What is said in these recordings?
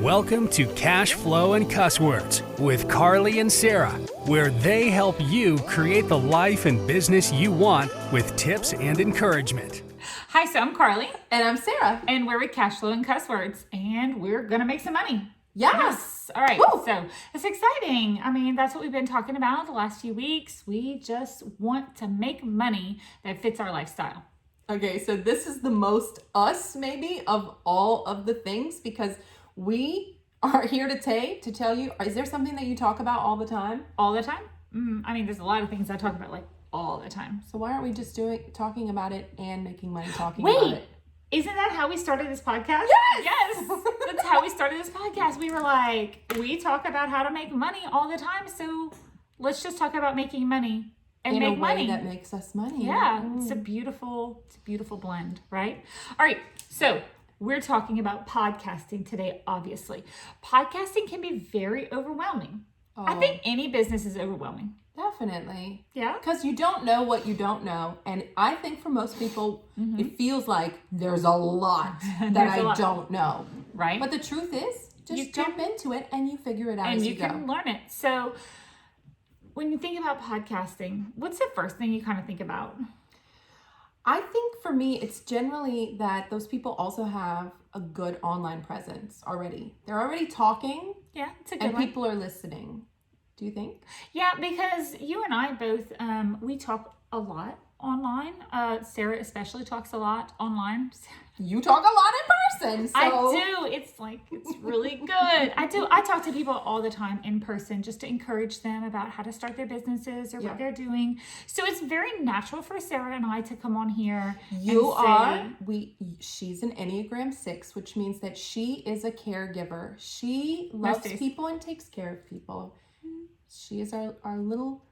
Welcome to Cash Flow and Cuss Words with Carly and Sarah, where they help you create the life and business you want with tips and encouragement. Hi, so I'm Carly. And I'm Sarah. And we're with Cash Flow and Cuss Words. And we're going to make some money. Yes. All right. Woo. So it's exciting. I mean, that's what we've been talking about the last few weeks. We just want to make money that fits our lifestyle. Okay, so this is the most us maybe of all of the things because we are here to tell you, is there something that you talk about all the time? All the time? I mean, there's a lot of things I talk about like all the time. So why aren't we just talking about it and making money talking about it? Isn't that how we started this podcast? Yes! That's how we started this podcast. We were like, we talk about how to make money all the time, so let's just talk about making money and make money that makes us money. Yeah, it's a beautiful blend, right? All right, so we're talking about podcasting today, obviously. Podcasting can be very overwhelming. I think any business is overwhelming. Definitely. Yeah. Because you don't know what you don't know. And I think for most people, it feels like there's a lot that I don't know. Right. But the truth is, just jump into it and you figure it out as you go. And you can learn it. So when you think about podcasting, what's the first thing you kind of think about? I think for me, it's generally that those people also have a good online presence already. They're already talking. Yeah, it's a good and one. People are listening. Do you think? Yeah, because you and I both, we talk a lot online. Sarah especially talks a lot online. You talk a lot in person. So. I do. It's really good. I do. I talk to people all the time in person just to encourage them about how to start their businesses or what they're doing. So it's very natural for Sarah and I to come on here. She's an Enneagram 6, which means that she is a caregiver. She loves people and takes care of people. She is our little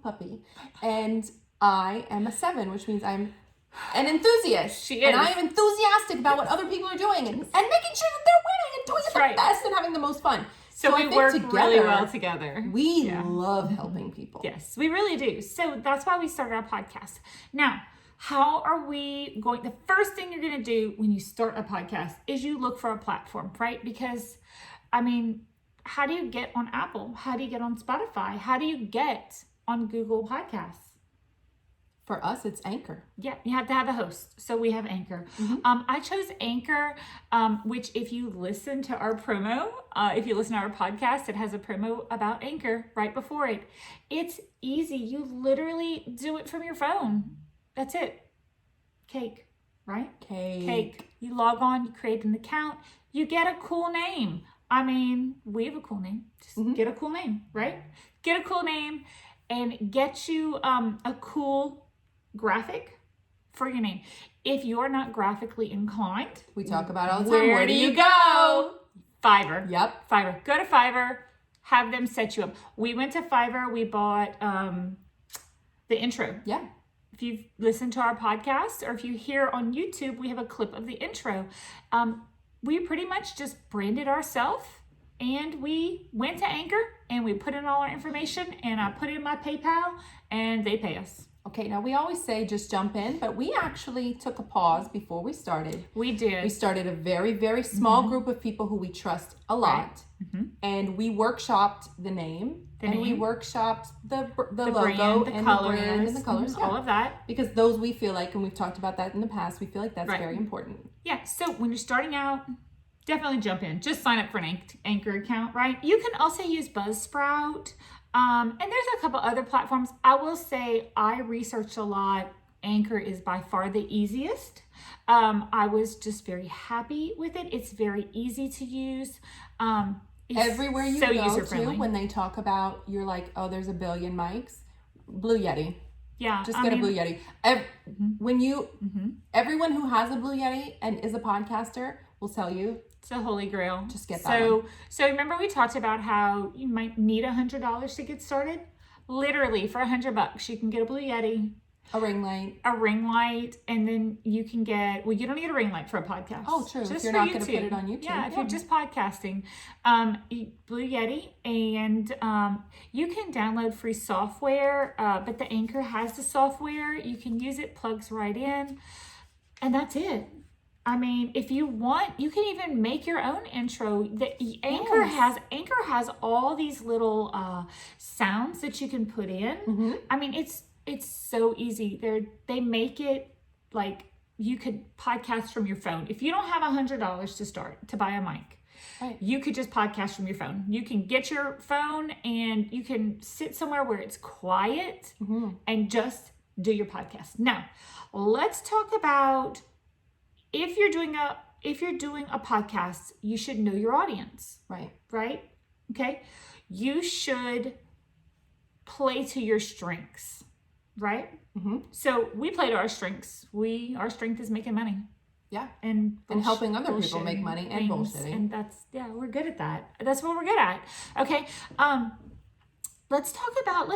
puppy. And I am a 7, which means I'm an enthusiast. She is. And I am enthusiastic about what other people are doing and making sure that they're winning and doing it the best and having the most fun. So we work really well together. We love helping people. Yes, we really do. So that's why we started our podcast. Now, how are we going? The first thing you're going to do when you start a podcast is you look for a platform, right? Because, I mean, how do you get on Apple? How do you get on Spotify? How do you get on Google Podcasts? For us, it's Anchor. Yeah, you have to have a host. So we have Anchor. I chose Anchor, which if you listen to our promo, if you listen to our podcast, it has a promo about Anchor right before it. It's easy. You literally do it from your phone. That's it. Cake, right? Cake. You log on, you create an account, you get a cool name. I mean, we have a cool name. Just get a cool name, right? Get a cool name and get you a cool graphic for your name. If you're not graphically inclined, we talk about it all the time. Where do you go? Fiverr. Yep. Fiverr. Go to Fiverr. Have them set you up. We went to Fiverr. We bought the intro. Yeah. If you've listened to our podcast or if you hear on YouTube, we have a clip of the intro. We pretty much just branded ourselves and we went to Anchor and we put in all our information and I put in my PayPal and they pay us. Okay, now we always say just jump in, but we actually took a pause before we started. We did. We started a very, very small group of people who we trust a lot. Right. And we workshopped the name. We workshopped the logo brand, and colors, the brand and the colors. All of that. Because those we feel like, and we've talked about that in the past, we feel like that's very important. Yeah, so when you're starting out, definitely jump in. Just sign up for an Anchor account, right? You can also use Buzzsprout. And there's a couple other platforms. I will say I researched a lot. Anchor is by far the easiest. I was just very happy with it. It's very easy to use. Everywhere you go to, when they talk about, you're like, oh, there's a billion mics. Blue Yeti. Yeah. Just get a Blue Yeti. Everyone who has a Blue Yeti and is a podcaster will tell you, it's a holy grail. Just get that one. So remember we talked about how you might need $100 to get started? Literally for $100, you can get a Blue Yeti, a ring light, and then you can get, well, you don't need a ring light for a podcast. Oh, true. Just if you're not going to put it on YouTube. Yeah, if you're just podcasting, Blue Yeti, and you can download free software, but the Anchor has the software. You can use it, plugs right in, and that's it. I mean, if you want, you can even make your own intro. Anchor has all these little sounds that you can put in. I mean, it's so easy. They make it like you could podcast from your phone. If you don't have $100 to buy a mic, you could just podcast from your phone. You can get your phone and you can sit somewhere where it's quiet and just do your podcast. Now, let's talk about if you're doing a podcast, you should know your audience. Right? Okay? You should play to your strengths, right? So we play to our strengths. Our strength is making money. Yeah. And helping other people make money and bullshitting. And we're good at that. That's what we're good at. Okay. Let's think about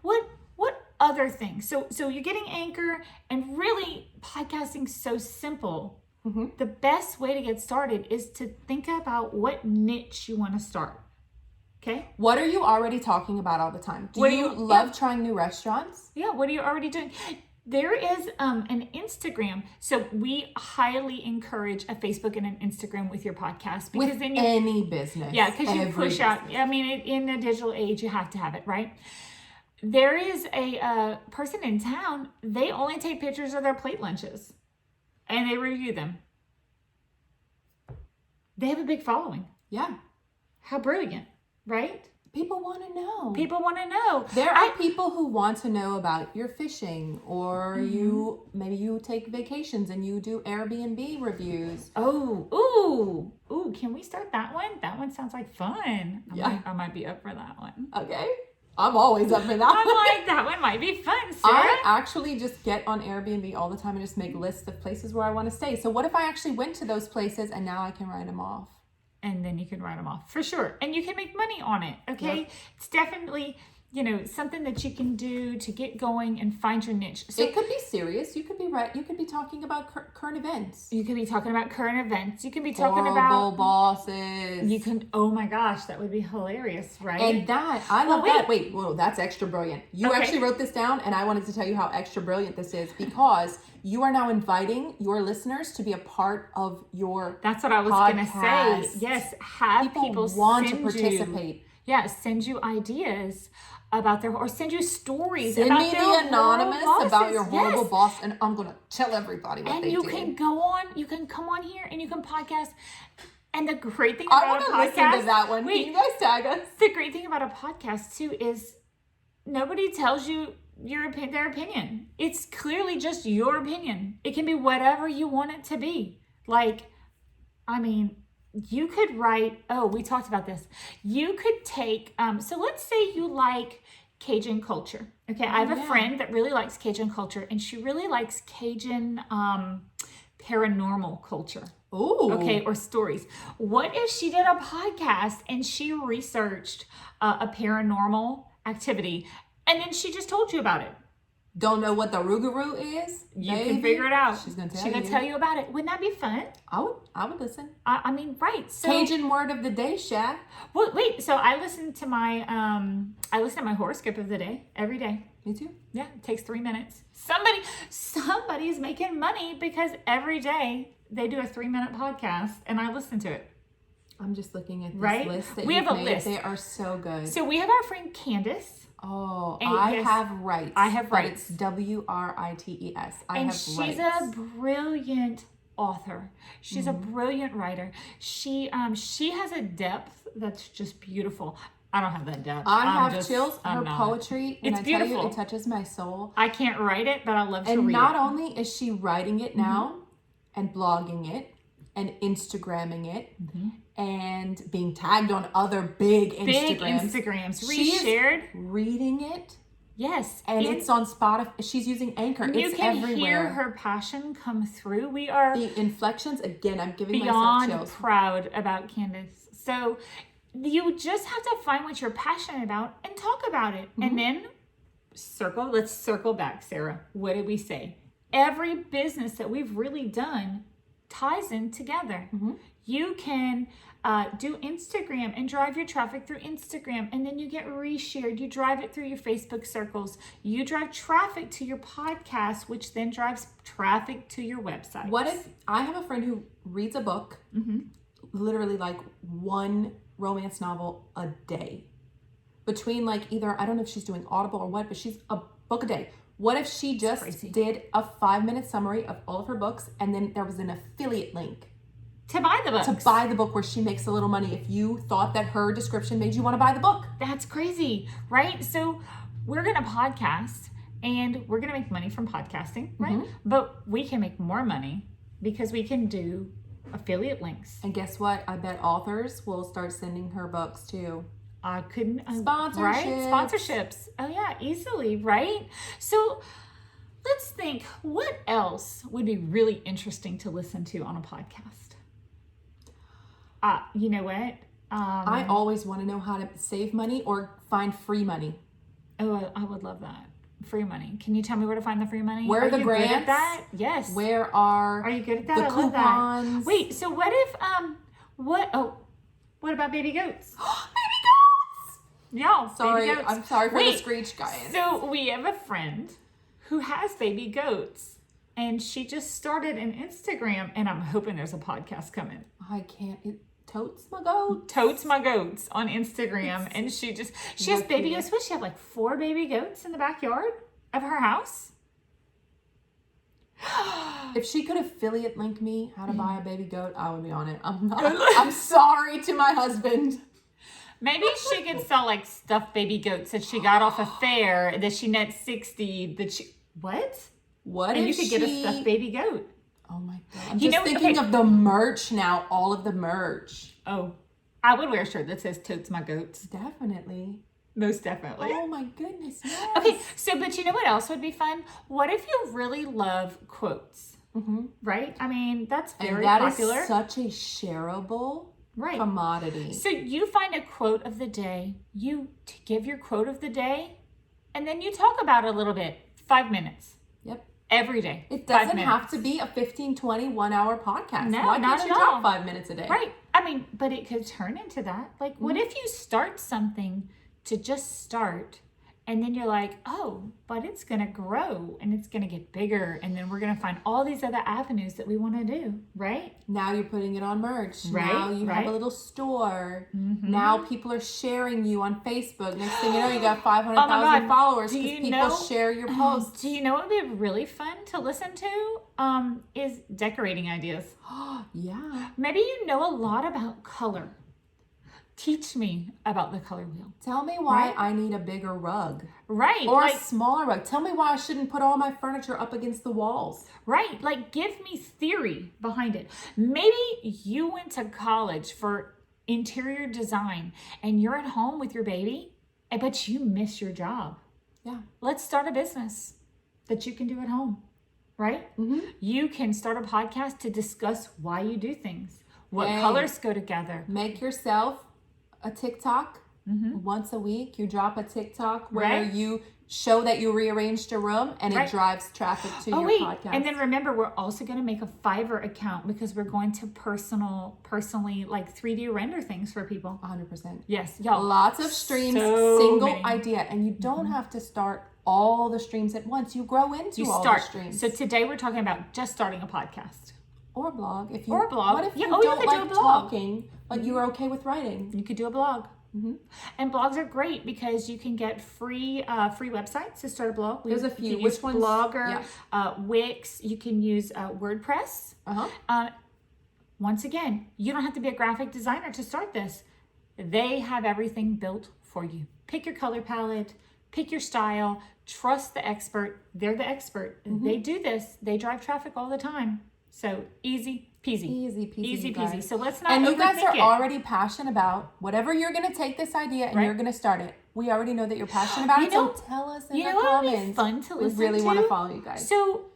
what other things. So you're getting Anchor, and really podcasting's so simple. The best way to get started is to think about what niche you want to start. Okay. What are you already talking about all the time? Do you love trying new restaurants? Yeah. What are you already doing? There is an Instagram. So we highly encourage a Facebook and an Instagram with your podcast. Because then any business. Yeah, because you push out. I mean, in the digital age, you have to have it, right? There is a person in town. They only take pictures of their plate lunches, and they review them. They have a big following. Yeah. How brilliant, right? People want to know. There are people who want to know about your fishing, or maybe you take vacations and you do Airbnb reviews. Ooh, can we start that one? That one sounds like fun. I might be up for that one. Okay. I'm always up for that I'm like, that one might be fun, Sarah. I actually just get on Airbnb all the time and just make lists of places where I want to stay. So what if I actually went to those places and now I can write them off? And then you can write them off for sure. And you can make money on it. Okay. Yep. It's definitely, something that you can do to get going and find your niche. So it could be serious. You could be right. You could be talking about current events. You could be talking about current events. You can be talking about horrible bosses. You can, oh my gosh, that would be hilarious, right? And I love that. Wait, whoa, that's extra brilliant. You actually wrote this down, and I wanted to tell you how extra brilliant this is, because you are now inviting your listeners to be a part of your That's what I was going to say. Yes, have people want to participate. Send you ideas about or send you stories about their the anonymous about your horrible boss, and I'm going to tell everybody what they did. And you can come on here and you can podcast. And the great thing about a podcast, I want to listen to that one. Can you guys tag us? The great thing about a podcast too is nobody tells you their opinion. It's clearly just your opinion. It can be whatever you want it to be. You could write, we talked about this. You could take, so let's say you like Cajun culture. Okay, I have a friend that really likes Cajun culture, and she really likes Cajun paranormal culture. Ooh. Okay, or stories. What if she did a podcast and she researched a paranormal activity, and then she just told you about it? Don't know what the Rougarou is? You can figure it out. She's going to tell you about it. Wouldn't that be fun? I would listen. Right. So, Cajun word of the day, Shaq. Well, wait. So I listen to my my horoscope of the day every day. Me too. Yeah, it takes 3 minutes. Somebody's making money because every day they do a 3-minute podcast and I listen to it. I'm just looking at this list that we have a made. list. They are so good. So we have our friend Candace. Oh, I have rights. I have rights. It's WRITES. And she's a brilliant author. She's a brilliant writer. She has a depth that's just beautiful. I don't have that depth. I have chills. Her poetry, it's beautiful. Tell you, it touches my soul. I can't write it, but I love to read it. And not only is she writing it now and blogging it and Instagramming it and being tagged on other big Instagrams. Reshared. Reading it. Yes. And it's on Spotify. She's using Anchor. It's everywhere. You can hear her passion come through. We are the inflections. Again, I'm giving myself chills. Beyond proud about Candace. So you just have to find what you're passionate about and talk about it. And then let's circle back, Sarah. What did we say? Every business that we've really done ties in together. You can do Instagram and drive your traffic through Instagram, and then you get reshared. You drive it through your Facebook circles. You drive traffic to your podcast, which then drives traffic to your website. What if I have a friend who reads a book, literally like one romance novel a day? Between like either, I don't know if she's doing Audible or what, but she's a book a day. What if she just did a 5-minute summary of all of her books, and then there was an affiliate link to buy the book? To buy the book, where she makes a little money if you thought that her description made you want to buy the book. That's crazy, right? So we're going to podcast and we're going to make money from podcasting, right? But we can make more money because we can do affiliate links. And guess what? I bet authors will start sending her books too. I couldn't. Sponsorships. Right? Sponsorships. Oh, yeah, easily, right? So let's think, what else would be really interesting to listen to on a podcast? You know what? I always want to know how to save money or find free money. Oh, I would love that. Free money. Can you tell me where to find the free money? Where are the grants? Good at that? Yes. Where are you good at that? the I coupons? love that. Wait, so what if what about baby goats? Baby goats! Y'all, sorry, baby goats. I'm sorry for the screech, guys. So we have a friend who has baby goats, and she just started an Instagram, and I'm hoping there's a podcast coming. I can't. Totes my goats. Totes my goats on Instagram. And she has baby goats. What, she have like 4 baby goats in the backyard of her house? If she could affiliate link me how to buy a baby goat, I would be on it. I'm sorry to my husband. Maybe she could sell like stuffed baby goats that she got off a fair, that she net 60, what? What and if you could get a stuffed baby goat. Oh my God. I'm just thinking of the merch now, all of the merch. Oh, I would wear a shirt that says Totes My Goats. Definitely. Most definitely. Oh my goodness, yes. Okay, so, but you know what else would be fun? What if you really love quotes? Right? I mean, that's very popular. Is such a shareable commodity. So you find a quote of the day, you give your quote of the day, and then you talk about it a little bit. 5 minutes. Yep. Every day. It doesn't have to be a 15, 20, 1 hour podcast. No, Why not can't you at drop all. 5 minutes a day? Right. I mean, but it could turn into that. Like, what if you start something to just start, and then you're like, oh, but it's going to grow and it's going to get bigger, and then we're going to find all these other avenues that we want to do, right? Now you're putting it on merch. Right, now you have a little store. Now people are sharing you on Facebook. Next thing you know, you got 500,000 followers because people share your posts. Do you know what would be really fun to listen to? Is decorating ideas. Yeah. Maybe you know a lot about color. Teach me about the color wheel. Tell me why I need a bigger rug. Right. Or a smaller rug. Tell me why I shouldn't put all my furniture up against the walls. Right. Like, give me theory behind it. Maybe you went to college for interior design and you're at home with your baby, but you miss your job. Yeah. Let's start a business that you can do at home. Right? You can start a podcast to discuss why you do things. What colors go together. Make yourself a TikTok once a week. You drop a TikTok where you show that you rearranged your room, and it drives traffic to your podcast. And then remember, we're also going to make a Fiverr account because we're going to personally like 3D render things for people. 100%. Yes, y'all. Lots of streams, single idea, and you don't have to start all the streams at once. You grow into all the streams. So today we're talking about just starting a podcast. Or a blog. If you, or a blog. What if you don't like talking, but you are okay with writing? You could do a blog. And blogs are great because you can get free websites to start a blog. There's a few. Which ones? Blogger, Wix. You can use WordPress. Once again, you don't have to be a graphic designer to start this. They have everything built for you. Pick your color palette. Pick your style. Trust the expert. They're the expert. They do this. They drive traffic all the time. So easy peasy. Easy peasy. So let's not And overthink you guys are it. already passionate about whatever you're going to take this idea and you're going to start it. We already know that you're passionate about it. So tell us in the comments. What would be fun to listen to? We really want to follow you guys. So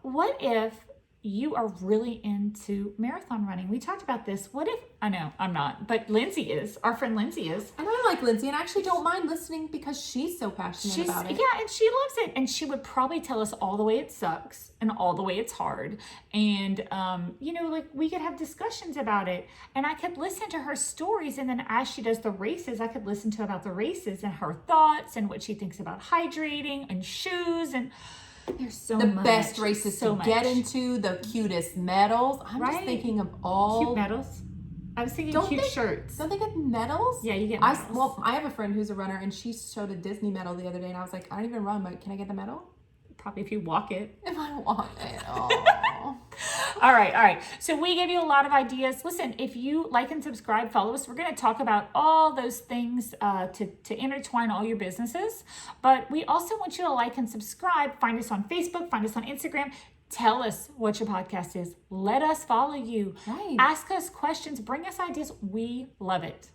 what if you are really into marathon running. We talked about this. What if, I know I'm not, but Lindsay is, our friend Lindsay is. And I like Lindsay, and I actually don't mind listening because she's so passionate about it. Yeah, and she loves it. And she would probably tell us all the way it sucks and all the way it's hard. And, like we could have discussions about it. And I could listen to her stories. And then as she does the races, I could listen to about the races and her thoughts and what she thinks about hydrating and shoes. And there's so much. The best races to get into, the cutest medals. I'm just thinking of all. Cute medals? I was thinking cute shirts. Don't they get medals? Yeah, you get medals. I have a friend who's a runner, and she showed a Disney medal the other day, and I was like, I don't even run, but can I get the medal? Probably if you walk it. If I walk it. Oh. All right. So we gave you a lot of ideas. Listen, if you like and subscribe, follow us. We're going to talk about all those things to intertwine all your businesses. But we also want you to like and subscribe. Find us on Facebook. Find us on Instagram. Tell us what your podcast is. Let us follow you. Right. Ask us questions. Bring us ideas. We love it.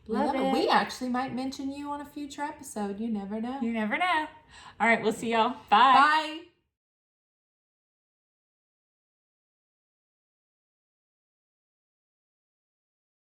Love it. We actually might mention you on a future episode. You never know. You never know. All right. We'll see y'all. Bye. Bye.